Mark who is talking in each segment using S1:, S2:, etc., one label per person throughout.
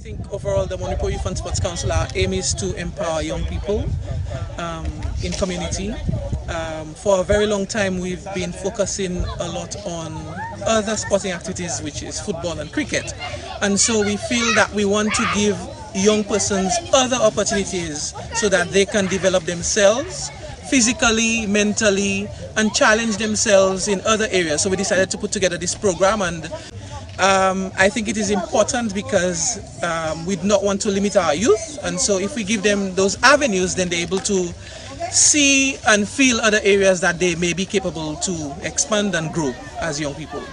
S1: think overall the Mon Repos Youth and Sports Council, our aim is to empower young people in community. For a very long time we've been focusing a lot on other sporting activities, which is football and cricket. And so we feel that we want to give young persons other opportunities so that they can develop themselves physically, mentally, and challenge themselves in other areas. So we decided to put together this program, and I think it is important because we do not want to limit our youth, and so if we give them those avenues, then they're able to see and feel other areas that they may be capable to expand and grow as young people.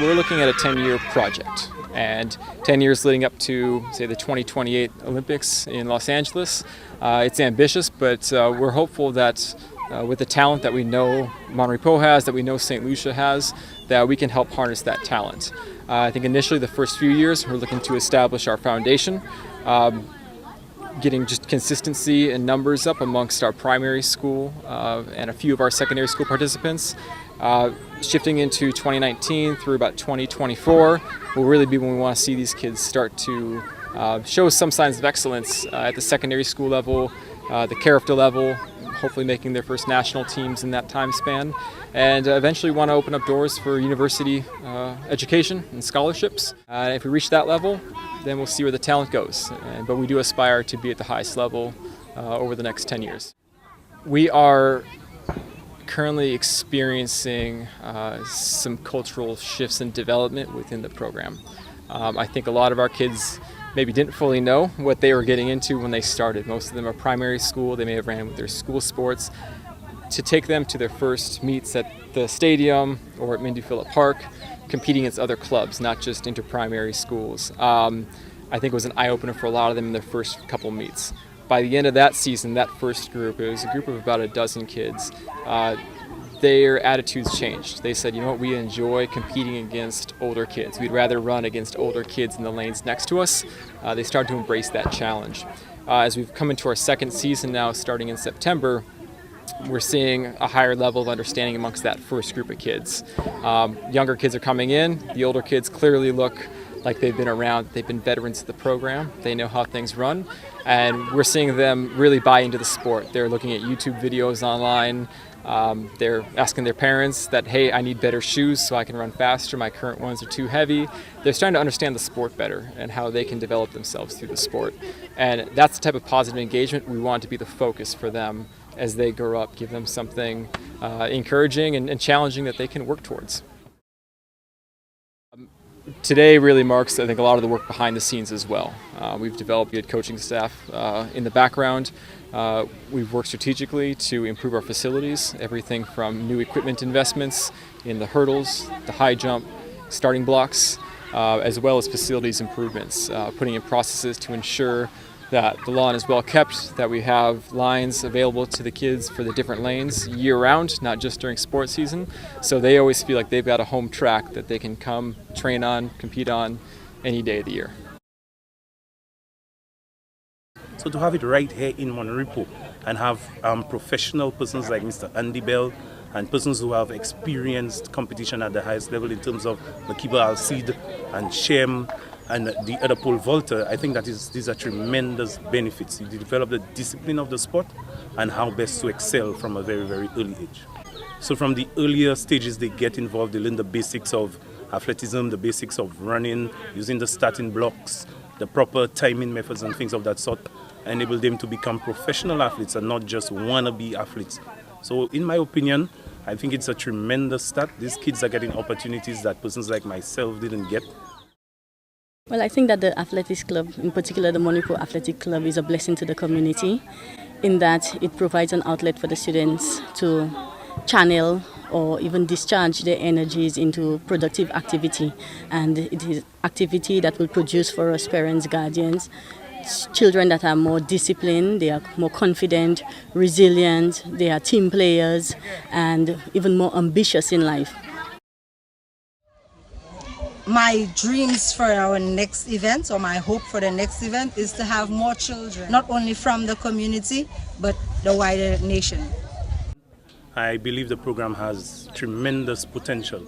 S2: We're looking at a 10-year project, and 10 years leading up to, say, the 2028 Olympics in Los Angeles. It's ambitious, but we're hopeful that with the talent that we know Mon Repos has, that we know Saint Lucia has, that we can help harness that talent. I think initially the first few years we're looking to establish our foundation, getting just consistency and numbers up amongst our primary school and a few of our secondary school participants. Shifting into 2019 through about 2024 will really be when we want to see these kids start to show some signs of excellence at the secondary school level, the character level, hopefully making their first national teams in that time span, and eventually want to open up doors for university education and scholarships. If we reach that level, then we'll see where the talent goes. But we do aspire to be at the highest level over the next 10 years. We are currently experiencing some cultural shifts and development within the program. I think a lot of our kids maybe didn't fully know what they were getting into when they started. Most of them are primary school. They may have ran with their school sports. To take them to their first meets at the stadium or at Mindy Phillip Park, competing against other clubs, not just inter-primary schools, I think was an eye-opener for a lot of them in their first couple meets. By the end of that season, that first group, it was a group of about a dozen kids, their attitudes changed. They said, you know what, we enjoy competing against older kids. We'd rather run against older kids in the lanes next to us. They started to embrace that challenge. As we've come into our second season now, starting in September, we're seeing a higher level of understanding amongst that first group of kids. Younger kids are coming in. The older kids clearly look like they've been around. They've been veterans of the program. They know how things run. And we're seeing them really buy into the sport. They're looking at YouTube videos online. They're asking their parents that, hey, I need better shoes so I can run faster. My current ones are too heavy. They're starting to understand the sport better and how they can develop themselves through the sport. And that's the type of positive engagement we want to be the focus for them as they grow up, give them something encouraging and challenging that they can work towards. Today really marks, I think, a lot of the work behind the scenes as well. We've developed a good coaching staff in the background. We've worked strategically to improve our facilities, everything from new equipment investments in the hurdles, the high jump, starting blocks, as well as facilities improvements, putting in processes to ensure that the lawn is well kept, that we have lines available to the kids for the different lanes year-round, not just during sports season. So they always feel like they've got a home track that they can come train on, compete on any day of the year.
S3: So to have it right here in Mon Repos and have professional persons like Mr. Andy Bell and persons who have experienced competition at the highest level in terms of Makiba Al-Sid and Shem and the other pole vaulter, I think that these are tremendous benefits. You develop the discipline of the sport and how best to excel from a very, very early age. So from the earlier stages they get involved, they learn the basics of athleticism, the basics of running, using the starting blocks, the proper timing methods and things of that sort, enable them to become professional athletes and not just wannabe athletes. So in my opinion, I think it's a tremendous start. These kids are getting opportunities that persons like myself didn't get.
S4: Well, I think that the athletics club, in particular the Mon Repos Athletic Club, is a blessing to the community in that it provides an outlet for the students to channel or even discharge their energies into productive activity. And it is activity that will produce for us parents, guardians, children that are more disciplined, they are more confident, resilient, they are team players, and even more ambitious in life.
S5: My dreams for our next event, or my hope for the next event, is to have more children, not only from the community, but the wider nation.
S3: I believe the program has tremendous potential.